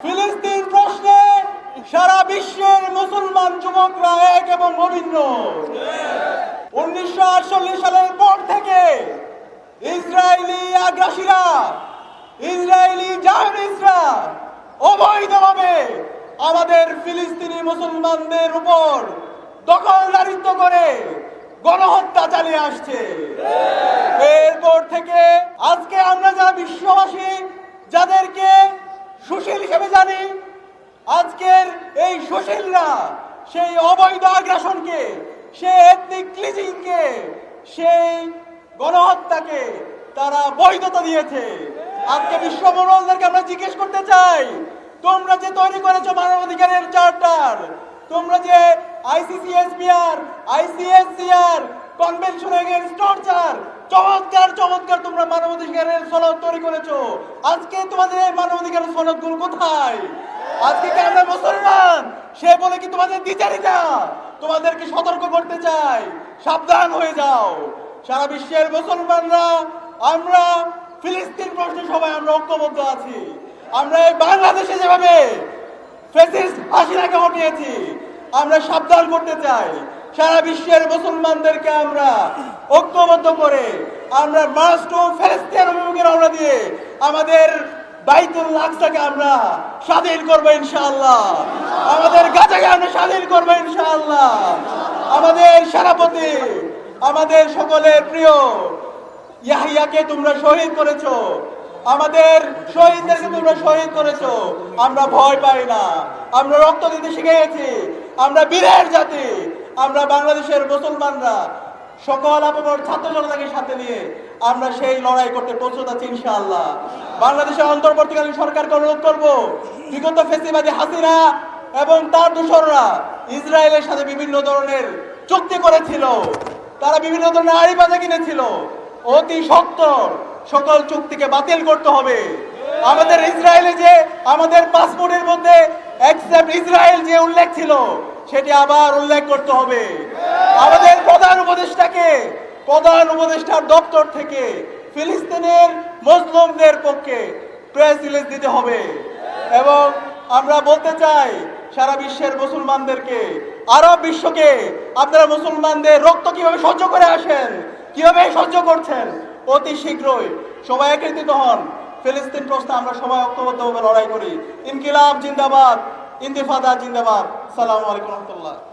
ফিলিস্তিন প্রশ্নে সারা বিশ্বের মুসলমান যুবকরা এক এবং অভিন্ন। 1948 সালের পর থেকে ইসরায়েলি আগ্রাসীরা, ইসরায়েলি জায়নিস্টরা অবৈধভাবে আমাদের ফিলিস্তিনি মুসলমানদের উপর দখলদারিত্ব করে গণহত্যা চালিয়ে আসছে। এরপর থেকে আজকে আমরা যারা বিশ্ববাসী, যাদেরকে সুশীল হিসেবে জানি, আজকের এই সুশীলরা সেই অবৈধ আগ্রাসনকে, সেই এথনিক ক্লিনজিংকে, সেই গণহত্যাকে তারা বৈধতা দিয়েছে। আজকে বিশ্ব মোড়লদেরকে আমরা জিজ্ঞেস করতে চাই, তোমরা যে তৈরি করেছো মানবাধিকারের চার্টার, তোমরা যে ICCSPR, ICSCR, convention against torture, চমৎকার চমৎকার তোমরা মানবাধিকারের সনদ তৈরি করেছো। আজকে তোমাদের এই মানবাধিকারের সনদগুলো কোথায়? আজকে কি আমরা মুসলমান সে বলে কি তোমাদের দ্বিচারিতা? তোমাদেরকে সতর্ক করতে চাই, সাবধান হয়ে যাও। সারা বিশ্বের মুসলমানরা আমরা ফিলিস্তিন প্রশ্নে সবাই আমরা ঐক্যবদ্ধ আছি। আমরা এই বাংলাদেশে যেভাবে ফ্যাসিস্ট হাসিনাকে হটিয়েছি, আমরা সাবধান করতে চাই। সারা বিশ্বের মুসলমানদেরকে আমরা ঐক্যবদ্ধ করে আমরা মার্চ টু ফিলিস্তিন অভিমুখে রওনা দিয়ে আমাদের বাইতুল আকসাকে আমরা স্বাধীন করবো ইনশাআল্লাহ। আমাদের গাজাকে আমরা স্বাধীন করবো ইনশাআল্লাহ। আমাদের সেনাপতি, আমাদের সকলের প্রিয় ইয়াহিয়াকে তোমরা শহীদ করেছো, আমাদের শহীদদেরকে তোমরা শহীদ করেছো। আমরা ভয় পাই না, আমরা রক্ত দিতে শিখে গেছি। আমরা বীরের জাতি। আমরা বাংলাদেশের মুসলমানরা সকল আপনার ছাত্র জনতাকে সাথে নিয়ে আমরা সেই লড়াই করতে প্রস্তুত আছি ইনশাআল্লাহ। বাংলাদেশের অন্তর্বর্তীকালীন সরকারকে অনুরোধ করবো, বিগত ফ্যাসিবাদী হাসিনা এবং তার দোসররা ইসরায়েলের সাথে বিভিন্ন ধরনের চুক্তি করেছিল, তারা বিভিন্ন ধরনের আড়িবাজা কিনেছিল। অতি সত্বর সকল চুক্তিকে বাতিল করতে হবে। আমাদের ইসরায়েলে যে আমাদের পাসপোর্টের মধ্যে এক্সেপ্ট ইসরায়েল যে উল্লেখ ছিল, সেটি আবার উল্লেখ করতে হবে। আমাদের প্রধান উপদেষ্টার দপ্তর থেকে ফিলিস্তিনের মুসলিমদের পক্ষে প্রেস রিলিজ দিতে হবে। এবং আমরা বলতে চাই সারা বিশ্বের মুসলমানদেরকে, আরব বিশ্বকে, আপনারা মুসলমানদের রক্ত কিভাবে সহ্য করে আসেন, কিভাবে সহ্য করছেন, অতি শীঘ্রই সবাই একত্রিত হন। ফিলিস্তিন প্রশ্নে আমরা সবাই ঐক্যবদ্ধভাবে লড়াই করি। ইনকিলাব জিন্দাবাদ, ইন্তিফাদা জিন্দাবাদ। আসসালামু আলাইকুম রহমতুল্লাহ।